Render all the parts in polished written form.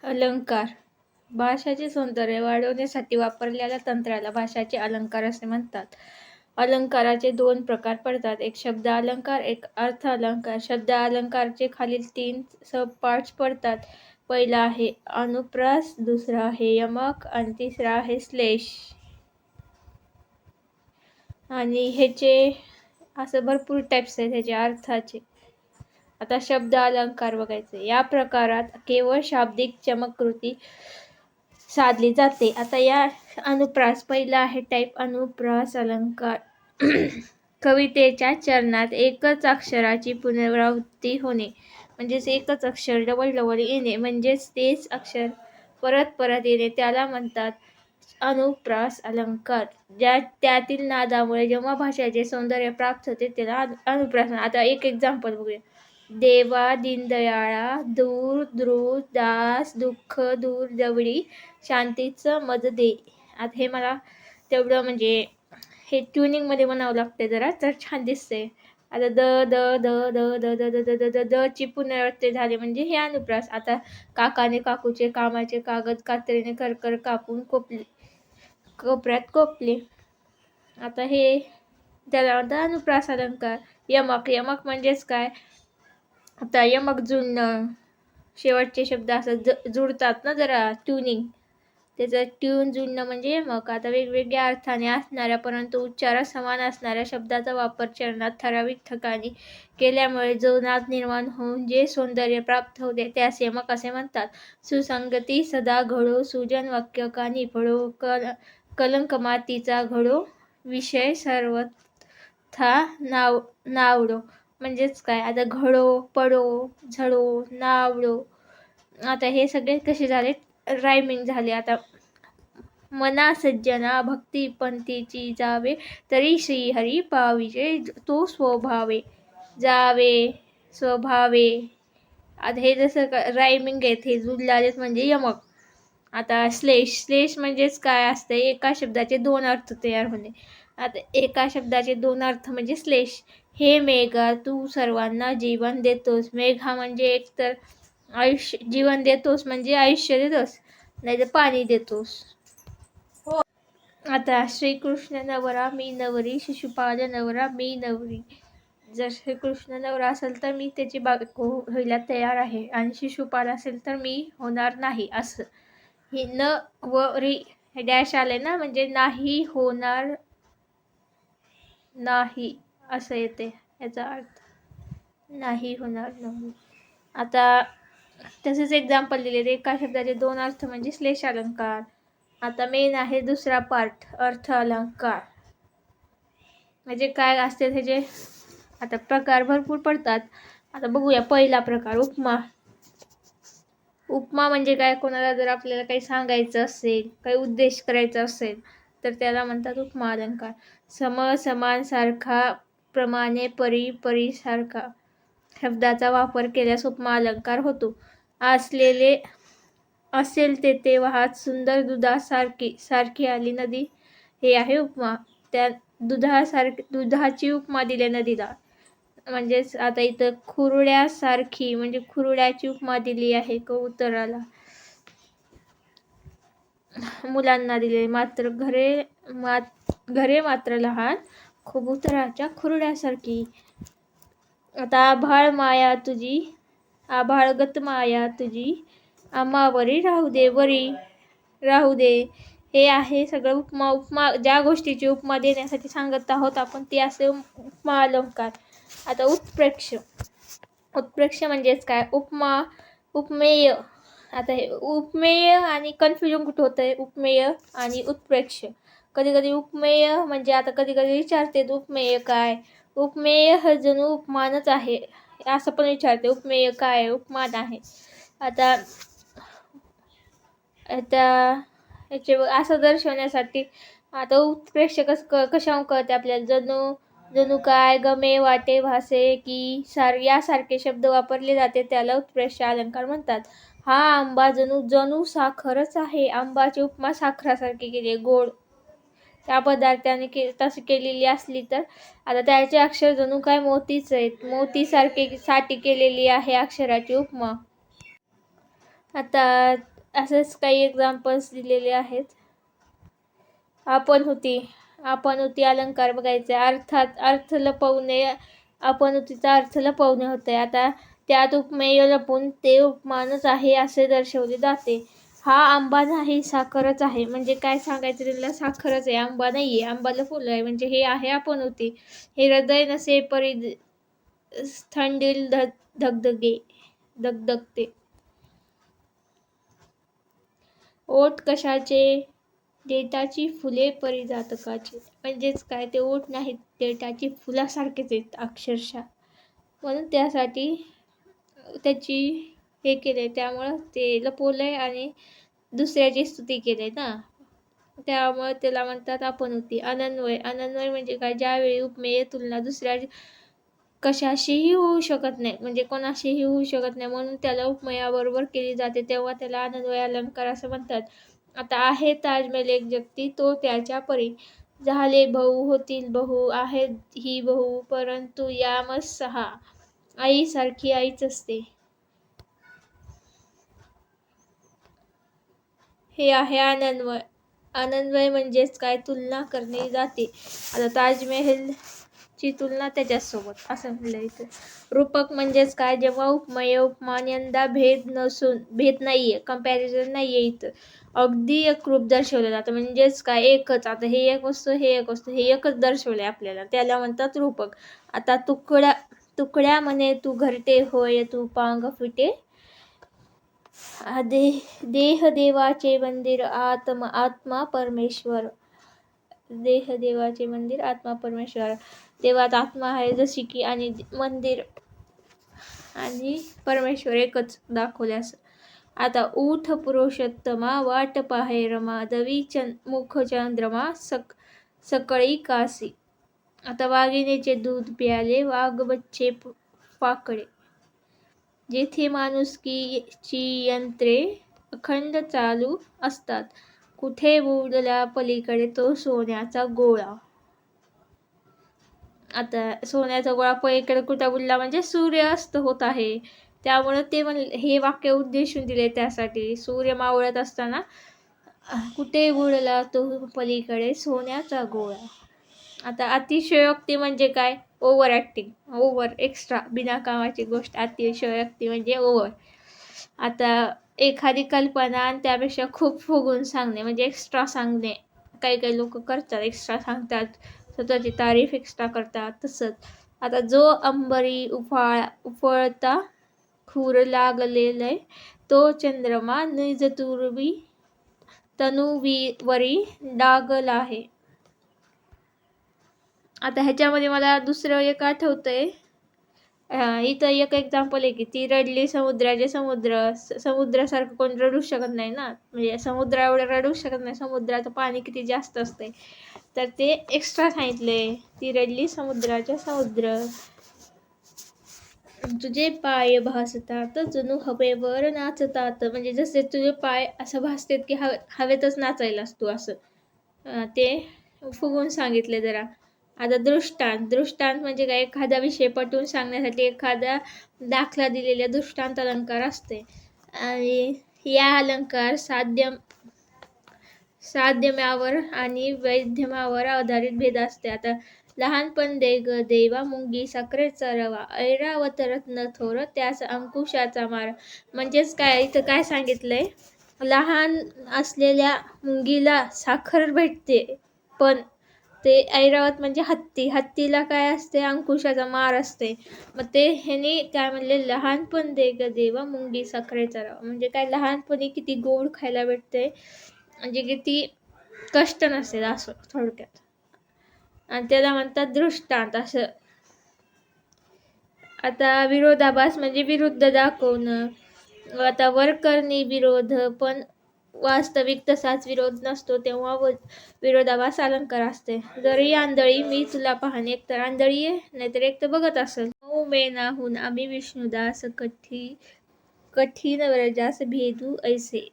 अलंकार. भाषाचे सौंदर्य वाढवण्यासाठी वापरलेल्या तंत्राला भाषाचे अलंकार असे म्हणतात. अलंकाराचे दोन प्रकार पडतात, एक शब्द अलंकार, एक अर्थ अलंकार. शब्द अलंकारचे खालील 3 सब पार्ट्स पडतात. पहिला आहे अनुप्रास, दुसरा आहे यमक आणि तिसरा आहे श्लेष. आणि ह्याचे असं भरपूर टाइप्स आहेत ह्याच्या अर्थाचे. आता शब्द अलंकार बघायचे. या प्रकारात केवळ शाब्दिक चमत्कृती साधली जाते. आता या अनुप्रास पहिला आहे टाइप अनुप्रास अलंकार. कवितेच्या चरणात एकच अक्षराची पुनरावृत्ती होणे, म्हणजेच एकच अक्षर डबल डबल येणे, म्हणजेच तेच अक्षर परत परत येणे, त्याला म्हणतात अनुप्रास अलंकार. त्यातील नादामुळे जेव्हा भाषेचे सौंदर्य प्राप्त होते त्याला अनुप्रास. आता एक एक्झाम्पल बघूया. देवा दीनदयाळा, दूर द्रुत दास, दुःख दूर जवळी, शांतीचं मद दे. आता हे मला तेवढं म्हणजे हे ट्युनिंगमध्ये म्हणावं लागते जरा, तर छान दिसते. आता the the the the the the the the the the ची पुनरावृत्ती झाली म्हणजे हे अनुप्रास. आता काकाने काकूचे कामाचे कागद कात्रीने करकर कापून कोपऱ्यात कोपले. आता हे त्याला म्हणतात अनुप्रास अलंकार. यमक. यमक म्हणजेच काय, आता यमक जुळणं, शेवटचे शब्द असं जुळतात ना जरा, ट्युनिंग, त्याचं ट्यून जुळणं म्हणजे यमक. आता वेगवेगळ्या अर्थाने असणाऱ्या परंतु उच्चारात समान असणाऱ्या शब्दाचा वापर चरणात ठराविक ठिकाणी केल्यामुळे जो नाद निर्माण होऊन जे सौंदर्य प्राप्त होते त्यास यमक असे म्हणतात. सुसंगती सदा घडो, सुजन वाक्य कानी पडो, कलंक मातीचा घडो, विषय सर्वथा नावडो. म्हणजेच काय, आता घडो, पडो, झडो, नावडो. आता हे सगळे कसे झाले, रायमिंग झाले. आता मना सज्जना भक्ती पंथीची जावे, तरी श्री हरी पाविजे तो स्वभावे. जावे, स्वभावे. आता हे जसं रायमिंग आहेत, हे जुळलेत म्हणजे यमक. आता श्लेष. श्लेष म्हणजेच काय असते, एका शब्दाचे 2 अर्थ तयार होणे. आता एका शब्दाचे 2 अर्थ म्हणजे श्लेष. हे मेघा तू सर्वांना जीवन देतोस. मेघा म्हणजे एक तर आयुष्य, जीवन देतोस म्हणजे आयुष्य देतोस, नाही तर पाणी देतोस. आता श्रीकृष्ण नवरा मी नवरी, शिशुपाल नवरा मी नवरी. जर श्रीकृष्ण नवरा असेल तर मी त्याची बायको व्हायला तयार आहे, आणि शिशुपाल असेल तर मी होणार नाही. असं ही न व री हे डॅश आले ना, म्हणजे नाही होणार नाही असं येते याचा अर्थ, नाही होणार नाही. आता तसेच एक्झाम्पल दिले, एका शब्दाचे 2 अर्थ म्हणजे श्लेष अलंकार. आता मेन आहे दुसरा पार्ट, अर्थ अलंकार. म्हणजे काय असते त्याचे आता प्रकार भरपूर पडतात. आता बघूया पहिला प्रकार, उपमा. उपमा म्हणजे काय, कोणाला जर आपल्याला काही सांगायचं असेल, काही उद्देश करायचा असेल तर त्याला म्हणतात उपमा अलंकार. सम, समान, सारखा, प्रमाणे, परी, परी सारखा शब्दाचा वापर केल्यास उपमा अलंकार होतो. असलेले असेल तेथे वाहत सुंदर दुधासारखी, सारखी आली नदी, हे आहे उपमा. त्या दुधाची उपमा दिली नदीला. म्हणजेच आता इथं खुरड्यासारखी म्हणजे खुरड्याची उपमा दिली आहे कबुतराला. मुलांना दिले, मात्र घरे मात्र लहान, कबुतराच्या खुरड्यासारखी. आता आभाळ माया तुझी, आभाळगत माया तुझी, आम्हावरी राहू दे, वरी राहू दे. हे आहे सगळं उपमा. उपमा ज्या गोष्टीची उपमा देण्यासाठी सांगत आहोत आपण ते असे उपमा अलंकार. आता उत्प्रेक्ष. उत्प्रेक्ष म्हणजेच काय, उपमा, उपमेय. आता हे उपमेय आणि कन्फ्युजन कुठं होतंय, उपमेय आणि उत्प्रेक्ष. कधी कधी उपमेय म्हणजे, आता कधी कधी विचारते उपमेय काय, उपमेय हा जणू उपमानच आहे असं पण विचारते. उपमेय काय, उपमान आहे. आता याचे असं दर्शवण्यासाठी आता उत्प्रेक्ष कशावर कळते आपल्याला, जणू काय, गमे, वाटे, भासे की यासारखे शब्द वापरले जाते त्याला उत्प्रेक्ष अलंकार म्हणतात. हा आंबा जणू साखरच आहे, आंबाची उपमा साखरासारखी केली, गोड. त्या पदार्थाने तशी केलेली असली तर आता त्याचे अक्षर जणू काय मोतीच आहेत, मोतीसारखे साठी केलेली आहे अक्षराची उपमा. आता असेच काही एक्झाम्पल्स दिलेले आहेत. आपणहुती अलंकार बघायचे. अर्थात अर्थ लपवणे, आपणहुतीचा अर्थ लपवणे होते. आता त्यात उपमेय लपून ते उपमानच आहे असे दर्शवले जाते. हा आंबा नाही, साखरच आहे. म्हणजे काय सांगायचं त्यांना, साखरच आहे, आंबा नाहीये, आंबा लपवलं आहे. म्हणजे हे आहे आपणहुती. हे हृदय नसे परी थंडील धगधगते. ओठ कशाचे, देठाची फुले परिजातकाची. म्हणजेच काय, ते ओठ नाहीत, देठाची फुलासारखेच आहेत अक्षरशः. म्हणून त्यासाठी त्याची हे केलंय, त्यामुळं ते लपवलंय आणि दुसऱ्याची स्तुती केली ना, त्यामुळे त्याला म्हणतात आपणहुती. अनन्वय म्हणजे काय, ज्यावेळी उपमेय तुलना दुसऱ्या कशाशीही होऊ शकत नाही, म्हणजे कोणाशीही होऊ शकत नाही, म्हणून त्याला उपमेयाबरोबर केली जाते, तेव्हा त्याला अनन्वय अलंकार असं म्हणतात. आता आहे ताजमहल एक जगती, तो त्याच्या परी. झाले भाऊ होतील बहु, आहेत ही बहु, परंतु यामस सहा. आई सारखी आईच असते. हे आहे अनन्वय म्हणजेच काय, तुलना करणे जाते. आता ताजमहलची तुलना त्याच्यासोबत असं म्हणलं इथं. रूपक म्हणजेच काय, जेव्हा उपमेय उपमान यंदा भेद नाहीये, कंपॅरिझन नाहीये, इथं अगदी एकरूप दर्शवलं जातं. म्हणजेच काय, एकच. आता हे एक वस्तू, हे एक वस्तू, हे एकच दर्शवलंय आपल्याला, त्याला म्हणतात रूपक. आता तुकड्या म्हणे तू घरटे, होय तू पांग फिटे. देह देवाचे मंदिर, आत्मा परमेश्वर. देह देवाचे मंदिर, आत्मा परमेश्वर. देवात आत्मा आहे जशी की, आणि मंदिर आणि परमेश्वर एकच दाखवल्यास. आता ऊठ पुरुषोत्तमा, वाट पाहे रमा, दवी मुख चंद्रमा, सकळी कासी. आता वाघिणीचे दूध प्याले, वाघ बच्चे पाकडे. जेथे माणुसकीची यंत्रे अखंड चालू असतात, कुठे बुडला पलीकडे तो सोन्याचा गोळा. आता सोन्याचा गोळा पलीकडे कुठे बुडला, म्हणजे सूर्यास्त होत आहे, त्यामुळं ते हे वाक्य उद्देशून दिले. त्यासाठी सूर्य मावळत असताना कुठे बुडला तो पलीकडे सोन्याचा गोळा. आता अतिशयोक्ती म्हणजे काय, ओव्हर ॲक्टिंग, ओव्हर, एक्स्ट्रा, बिना कामाची गोष्ट. अतिशयोक्ती म्हणजे ओव्हर. आता एखादी कल्पना आणि त्यापेक्षा खूप फुगून सांगणे, म्हणजे एक्स्ट्रा सांगणे. काही लोक करतात, एक्स्ट्रा सांगतात, स्वतःची तारीफ एक्स्ट्रा करतात, तसंच. आता जो अंबरी उफळता खूर लागलेले, तो चंद्रमा निज तनुवरी डागला आहे. आता ह्याच्यामध्ये मला दुसरं एक आठवतंय. इथं एक एक्झाम्पल आहे की, ती रडली समुद्रासारखं कोण रडू शकत नाही ना, म्हणजे समुद्र एवढं रडू शकत नाही, समुद्राचं पाणी किती जास्त असतंय, तर ते एक्स्ट्रा सांगितले. ती रडली समुद्र. तुझे पाय भासतात जणू हवेवर नाचतात, म्हणजे जसे तुझे पाय असं भासतात की हवेतच नाचायलास तू, असं ते फुगून सांगितले जरा. आता दृष्टांत म्हणजे काय, एखादा विषय पटवून सांगण्यासाठी एखादा दाखला दिलेला दृष्टांत अलंकार असते. आणि या अलंकार साध्यमावर आणि वैधम्यावर आधारित भेद असते. आता लहानपण दे ग देवा, मुंगी साखरेचा रवा, ऐरावत रत्न थोर, त्यास अंकुशाचा मार. म्हणजेच काय, इथं काय सांगितलंय, लहान असलेल्या मुंगीला साखर भेटते, पण ते ऐरावत म्हणजे हत्तीला काय असते, अंकुशाचा मार असते. मग ते ह्याने काय म्हणले, लहानपण दे ग देवा, मुंगी साखरेचा रवा. म्हणजे काय, लहानपणी किती गोड खायला भेटते, म्हणजे किती कष्ट नसेल, असं थोडक्यात. आणि त्याला म्हणतात दृष्टांत असं. आता विरोधाभास म्हणजे विरुद्ध दाखवणं. आता वरकरणी विरोध, पण वास्तविक तसाच विरोध नसतो, तेव्हा विरोधाभास अलंकार असते. जरी आंधळी मी तुला पाहणे, एक तर आंधळी आहे, नाहीतर एक तर बघत असेल. मऊ मेनाहून आम्ही विष्णुदास, कठीण व्रजास भेदू ऐसे.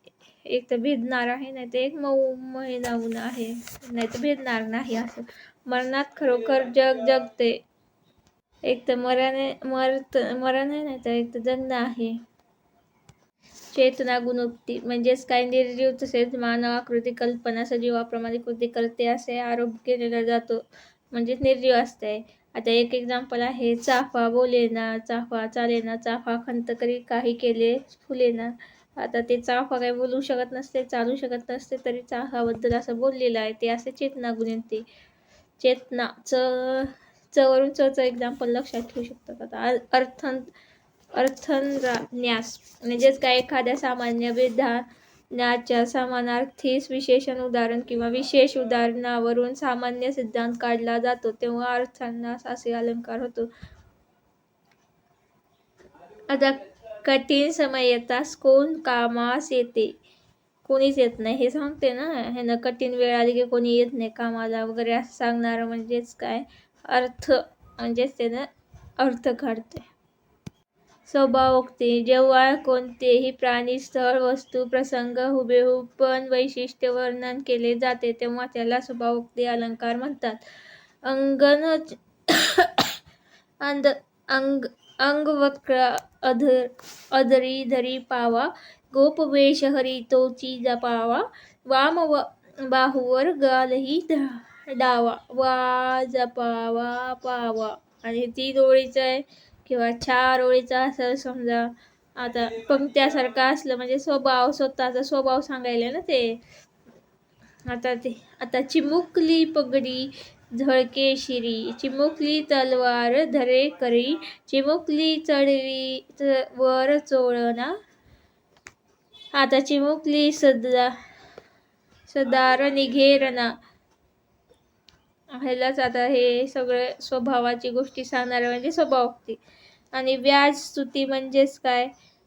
एक तर भेदणार आहे, नाही तर एक मऊ मेनाहून आहे, नाही तर भेदणार नाही, असं. मरणात खरोखर जगते, एक तर मरण आहे, नाही तर एक तर जगणं आहे. चेतना गुणोक्ती म्हणजेच काय, निर्जीव तसेच मानव आकृती कल्पना सजीवाप्रमाणे कृती करते असे आरोप केलेला जातो, म्हणजेच निर्जीव असते. आता एक एक्झाम्पल आहे, चाफा बोलेना, चाफा चालेना, चाफा खंत करी काही केले फुलेना. आता ते चाफा काही बोलू शकत नसते, चालू शकत नसते, तरी चाफाबद्दल असं बोललेलं आहे, ते असे चेतना गुणवते. चेतना च वरून च एक्झाम्पल लक्षात ठेवू शकतात. आता अर्थन्यास म्हणजेच काय, एखाद्या सामान्य विधानाच्या समानार्थी विशेषण उदाहरण किंवा विशेष उदाहरणावरून सामान्य सिद्धांत काढला जातो तेव्हा अर्थन्यास असे अलंकार होतो. आता कठीण समय येताच कोण कामास येते, कोणीच येत नाही हे सांगते ना. ह्यानं कठीण वेळ आली की कोणी येत नाही कामाला वगैरे असं सांगणार, म्हणजेच काय, अर्थ म्हणजेच त्यानं अर्थ काढते. स्वभावोक्ती जेव्हा कोणतेही प्राणी, स्थळ, वस्तू, प्रसंग हुबेहूब पण वैशिष्ट्य वर्णन केले जाते तेव्हा त्याला स्वभावोक्ती अलंकार म्हणतात. अंगवक्र अधरी धरी पावा, गोप वेश हरी तोची जपावा, वाम बाहूवर गालही डावा, वा जपावा पावा. आणि 3 ओळीचं आहे किंवा 4 ओळीचा असं समजा. आता पंक्त्यासारखं असलं म्हणजे स्वभाव, स्वतःचा स्वभाव सांगायला ना ते. आता चिमुकली पगडी झळके शिरी, चिमुकली तलवार धरे करी, चिमुकली चढवी वर चोळना. आता चिमुकली सदार निघेरणा. ह्यालाच आता हे सगळे स्वभावाची गोष्टी सांगणार म्हणजे स्वभावोक्ती. आणि व्याज स्तुती म्हणजेच काय,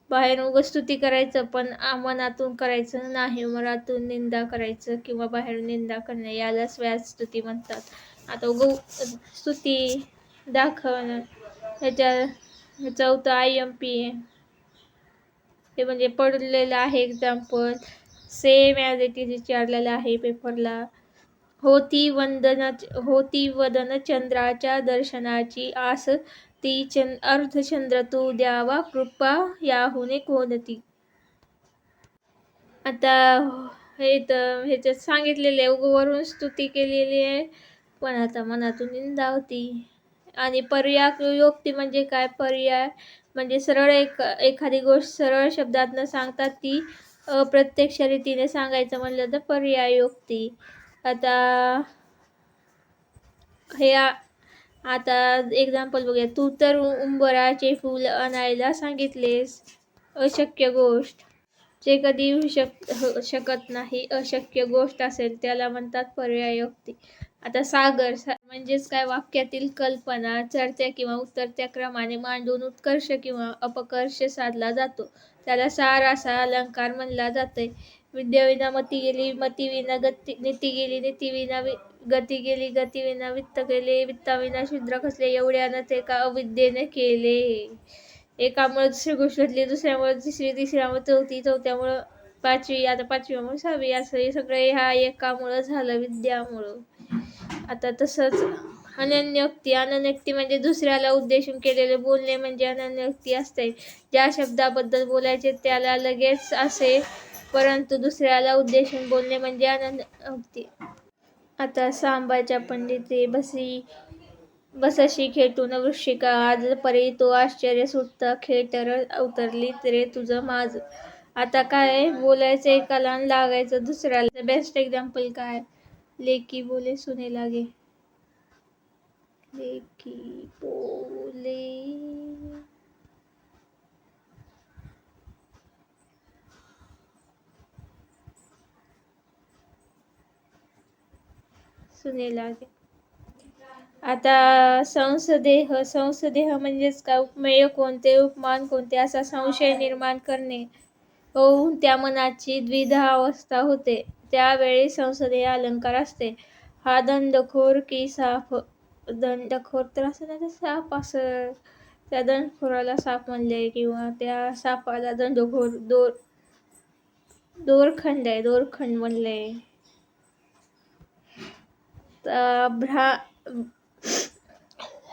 बाहेर उगाच स्तुती करायचं पण मनातून करायचं नाही, मनातून निंदा करायचं किंवा बाहेर निंदा करणे, यालाच व्याज स्तुती म्हणतात. आता स्तुती दाखवणं, ह्याच्या चौथं IMP हे म्हणजे पडलेलं आहे example, same as it is विचारलेलं आहे पेपरला. होती वदन चंद्राच्या दर्शनाची आस, ती अर्धचंद्र तू द्यावा कृपा, याहुने कोणती. आता हे तर ह्याच्यात सांगितलेले वरून स्तुती केलेली आहे पण आता मनातून निंदा होती. आणि पर्यायोक्ती म्हणजे काय, पर्याय म्हणजे सरळ एखादी गोष्ट सरळ शब्दात न सांगता ती अप्रत्यक्ष रीतीने सांगायचं म्हणलं तर पर्यायोक्ती. आता एक्झाम्पल बघूया. तू तर उंबराचे फूल आणायला सांगितलेस, अशक्य गोष्ट. जे कधी होऊ शकत नाही, अशक्य गोष्ट असेल त्याला म्हणतात पर्यायोक्ती. आता सागर म्हणजेच काय, वाक्यातील कल्पना चढत्या किंवा उतरत्या क्रमाने मांडून उत्कर्ष किंवा अपकर्ष साधला जातो, त्याला सार असा अलंकार म्हणला जातोय. विद्येविना मती गेली, मतीविना नीती गेली, नीतीविना गती गेली, गतीविना वित्त गेले, वित्ताविना शूद्र खचले, एवढ्यानं ते का अविद्येने केले. एकामुळे दुसरी गोष्ट घडली, दुसऱ्यामुळे तिसरी, तिसऱ्यामुळे चौथी, चौथ्यामुळं पाचवी, आता पाचव्यामुळे 6वी, असं हे सगळे ह्या एकामुळं झालं, विद्यामुळं. आता तसंच अनन्योक्ती म्हणजे दुसऱ्याला उद्देशून केलेले बोलणे म्हणजे अनन्योक्ती असते. ज्या शब्दाबद्दल बोलायचे त्याला लगेच असे, परंतु दुसऱ्याला उद्देशून बोलणे म्हणजे अनन्योक्ती. आता सांबाच्या पंडिते बसशी खेटून वृश्चिका, आज परी तो आश्चर्य सुटता, खेटर उतरली रे तुझं माझ. आता काय बोलायचं एकाला आणि लागायचं दुसऱ्याला. बेस्ट एक्झाम्पल काय, लेकी बोले सुने लागे, लेकी बोले सुने लागे. आता संसदेह म्हणजेच काय, उपमेय कोणते, उपमान कोणते असा संशय निर्माण करणे होऊन त्या मनाची द्विधा अवस्था होते, त्यावेळी संसदेह अलंकार असते. हा दंडखोर की साप, दंडखोर तर असं नाही, साप असं, त्या दंडखोराला साप म्हणले किंवा त्या सापाला दंडखोर, दोरखंड म्हणले.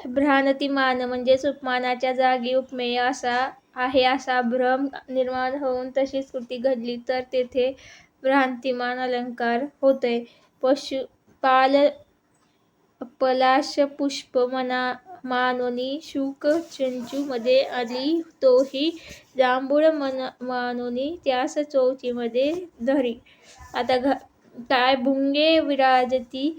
भ्रांतिमान म्हणजेच उपमानाच्या जागी उपमेय असा आहे असा भ्रम निर्माण होऊन तशीच कृती घडली तर तेथे भ्रांतिमान अलंकार होतोय. पाल पलाश पुष्प मानोनी शुक चंचू मध्ये आली तोही जांभूळ मानोनी त्यास चौथीमध्ये धरी. आता काय भुंगे विराजती.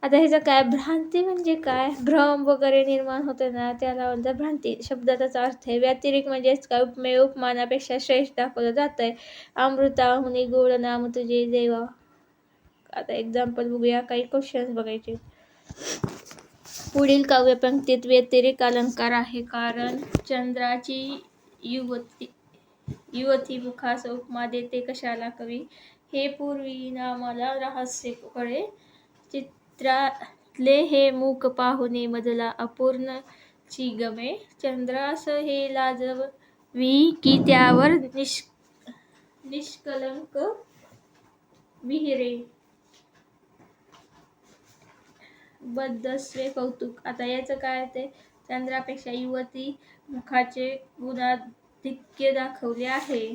आता ह्याचं काय भ्रांती म्हणजे काय, भ्रम वगैरे निर्माण होते ना त्याला म्हणतात भ्रांती. शब्दाचाच अर्थ आहे. व्यतिरिक्त म्हणजेच काय उपमेय उपमानापेक्षा श्रेष्ठ दाखवलं जात आहे. अमृताहुनी गोड नाम तुझे देवा. आता एक्झाम्पल बघूया, काही क्वेश्चन्स बघायचे. पुढील काव्यपंक्तीत व्यतिरिक्त अलंकार आहे कारण चंद्राची युवती मुखास उपमा देते कशाला कवी. हे पूर्वी नामाला रहस्य कळे. चित्रातले हे मुख पाहुणे मधला अपूर्ण ची गमे. चंद्रास हे लाजवी की त्यावर निष्कलंक विहिरे. बद्धस्वे कौतुक. आता याचं काय ते, चंद्रापेक्षा युवती मुखाचे गुणाधिक्य दाखवले आहे.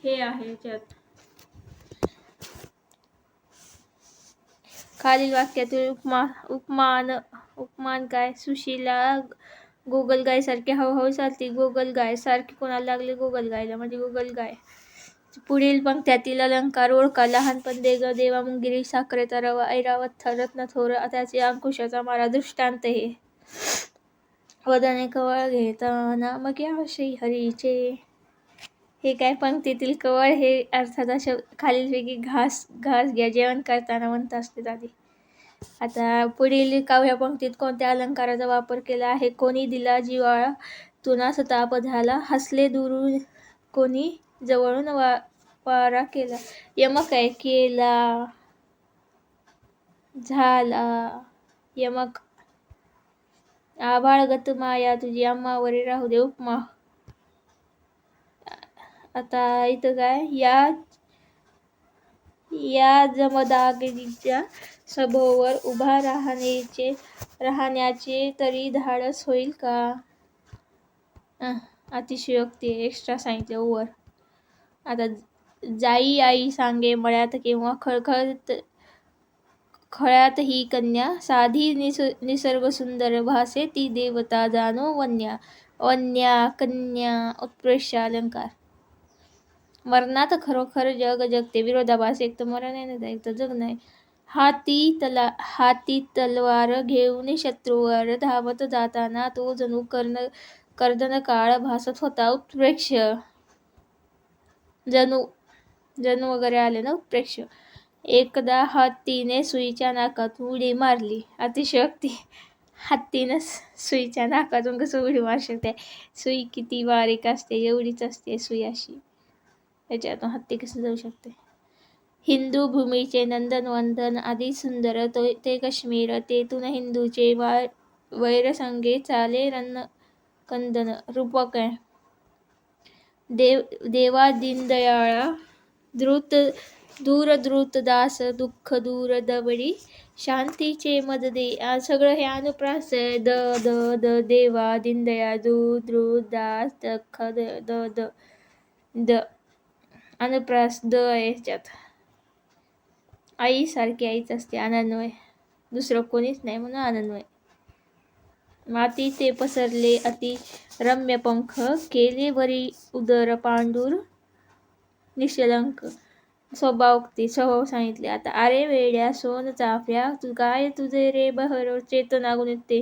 हे आहे याच्यात. खालील वाक्यातील उपमान काय. सुशीला गोगलगाय सारखी हळूहळू चालती. गोगलगाय सारखी कोणाला लागले, गोगलगायला, म्हणजे गोगलगाय. पुढील पंक्त्यातील अलंकार ओळखा. लहानपण दे ग देवा मुंगिरी साखरेचा रवा ऐरावत रत्न थोर त्याचे अंकुशाचा मारा दृष्टांत हे. वदने कवळ घेताना मग श्री हरीचे. हे काय पंक्तीतील कवळ हे अर्थाचा शब्द खालीलपैकी घास घ्या जेवण करताना म्हणत असते आधी. आता पुढील काव्य पंक्तीत कोणत्या अलंकाराचा वापर केला आहे. कोणी दिला जिवाळा तुना सताप झाला. हसले दुरून कोणी जवळून वारा केला. यमक आहे केला झाला यमक. आभाळगत माया तुझी अम्मावरी राहू दे उपमा. आता इथं काय, या जमदाग्नीच्या सभोवर उभा राहण्याचे तरी धाडस होईल का. अतिशयोक्ती एक्स्ट्रा सांगितले ओव्हर. आता जाई आई सांगे मळ्यात किंवा खळ्यात ही कन्या साधी निसर्ग सुंदर भासे ती देवता जाणो वन्या. वन्या कन्या उत्प्रेक्षा अलंकार. मरणात खरोखर जग जगते. विरोधाभास. एक तर मरण आहे ना, एक तर जग नाही. हाती तलवार घेऊन शत्रूवर धावत जाताना तो जणू कर्दन काळ भासत होता. उत्प्रेक्ष. जणू वगैरे आले ना उत्प्रेक्ष. एकदा हत्तीने सुईच्या नाकातून उडी मारली. अतिशयोक्ती. हत्तीनं सुईच्या नाकातून कसं उडी मारू शकते. सुई किती बारीक असते, एवढीच असते सुई अशी, त्याच्यातून हत्ती कसं जाऊ शकते. हिंदू भूमीचे नंदनवंदन आधी सुंदर ते काश्मीर तेथून हिंदूचे वैरसंगे चाले कंदन. रूपक आहे. देवा दीनदयाळा दूर द्रुत दास दुःख दूर दवडी शांतीचे मद दे. सगळं हे अनुप्रास आहे. द देवा दीनदयाळ द्रुत दास दुःख द अनुप्रास द आहे ह्याच्यात. आई सारखी आईच असते. अनन्वय. दुसरं कोणीच नाही म्हणून अनन्वय. माती ते पसरले अति रम्य पंख केले वरी उदर पांडुर निशलंक. स्वभावोक्ती. स्वभाव सांगितले. आता अरे वेड्या सोन चाफ्या काय तुझे रे बहर चेतना गुणते.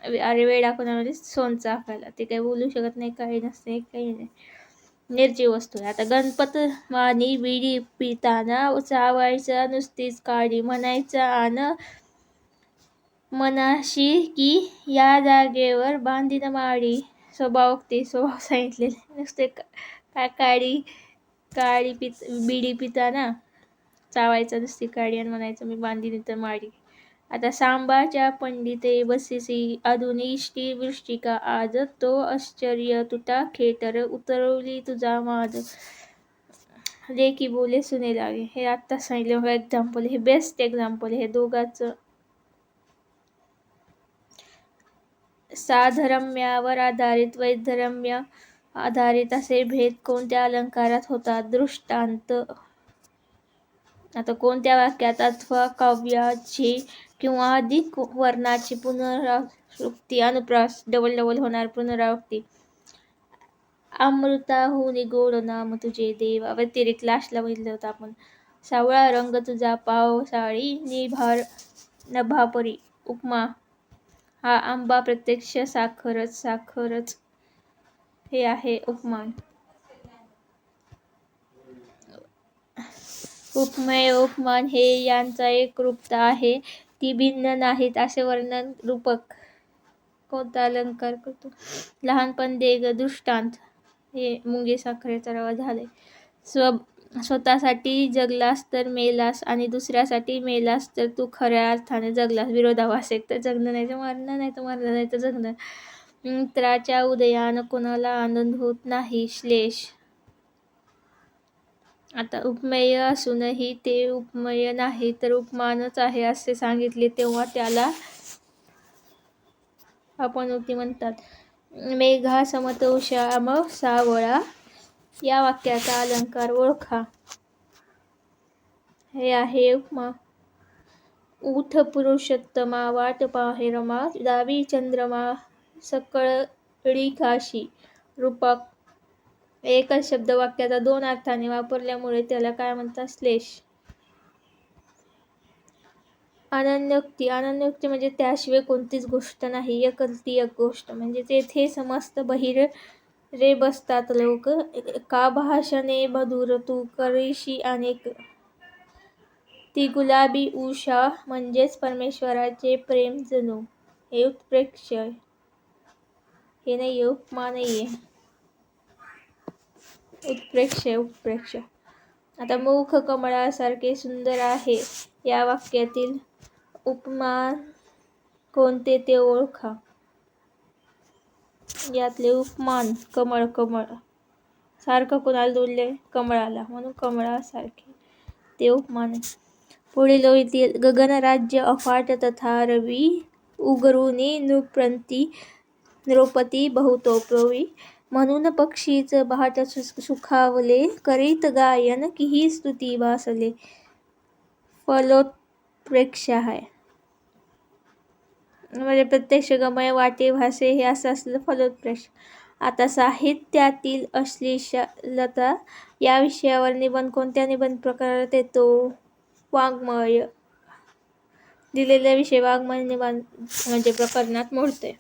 अरे वेडा कोणामध्ये, सोन चाफ्याला. ते काही बोलू शकत नाही, काही नसते, काही नाही, निर्जीव वस्तू आहे. आता गणपत मानी विडी पिताना चावायचा नुसतीच काळी म्हणायचा आन मनाशी की या जागेवर बांधीन माडी. स्वभावोक्ती. स्वभाव सांगितलेले. नुसते काळी बिडी पिताना चावायचं नुसती काळी आणि म्हणायचं मी बांधीन तर माडी. आता सांबाच्या पंडिते बसीसी अधुनिष्टी वृष्टिका आज तो आश्चर्य तुटा खेटर उतरवली तुझा माज. लेकी बोले सुने लागे. हे आत्ता सांगितलं एक्झाम्पल. हे बेस्ट एक्झाम्पल हे दोघांचं. साधर्म्यावर आधारित, वैधर्म्य आधारित असे भेद कोणत्या अलंकारात होतात? दृष्टांत. आता कोणत्या वाक्यात अथवा काव्याची किंवा अधिक वर्णाची पुनरावृत्ती, अनुप्रास, डबल डबल होणार पुनरावृत्ती. अमृताहून गोड नाम तुझे देवा, व्यतिरिक्त लास्टला बघितलं होतं आपण. सावळा रंग तुझा पावसाळी, नभापरी. उपमा. हा आंबा प्रत्यक्ष साखरच हे आहे उपमान. उपमेय, उपमान हे यांचा एक रूपता आहे, ती भिन्न नाहीत असे वर्णन रूपक कोणता अलंकार करतो? लहानपण देग, दृष्टांत. हे मुंगी साखरेचा रवा झाले. स्वतःसाठी जगलास तर मेलास आणि दुसऱ्यासाठी मेलास तर तू खऱ्या अर्थाने जगलास. विरोधाभास. एक तर जगणं नाही तर मरणं, नाही तर मरणं नाही तर जगणं. मित्राच्या उदयानं कोणाला आनंद होत नाही. श्लेष. आता उपमेय असूनही ते उपमेय नाही तर उपमानच आहे असे सांगितले तेव्हा त्याला अपनोती म्हणतात. मेघा समतोषाम सावळा या वाक्याचा अलंकार ओळखा. हे आहे उपमा. उठ पुरुषोत्तमा, वाट पाहे रमा, दावी चंद्रमा सकळी काशी. रूपक. एकच शब्द वाक्याचा दोन अर्थाने वापरल्यामुळे त्याला काय म्हणतात? श्लेष. अनन्योक्ती. अनन्योक्ती म्हणजे त्याशिवाय कोणतीच गोष्ट नाही, एकलती एक गोष्ट. म्हणजे तेथे समस्त बहिर रे बसतात लोक, का भाषणे मधुर तू करीशी अनेक. ती गुलाबी उषा म्हणजेच परमेश्वराचे प्रेम जणू. हे उत्प्रेक्ष. हे नाहीये, उपमा नाहीये, उत्प्रेक्ष. आता मुख कमळासारखे सुंदर आहे या वाक्यातील उपमान कोणते ते ओळखा. यातले उपमान कमळ. सारखं कुणाला जोडले? कमळाला, म्हणून कमळासारखे ते उपमान. पुढील ओळीतील गगनराज्य अफाट तथा रवी उगरुनी नृपती बहुतोपरी, म्हणून पक्षीच बहाट सुखावले, करीत गायन किही स्तुती वासले. फलोत्प्रेक्ष आहे. म्हणजे प्रत्यक्ष गमय वाटे भासे हे असं असलं फलोत्प्रेक्ष. आता साहित्यातील अश्लीलता या विषयावर निबंध कोणत्या निबंध प्रकारात येतो? वाङ्मय. दिलेला विषय वाङ्मय निबंध म्हणजे प्रकरणात मोडतोय.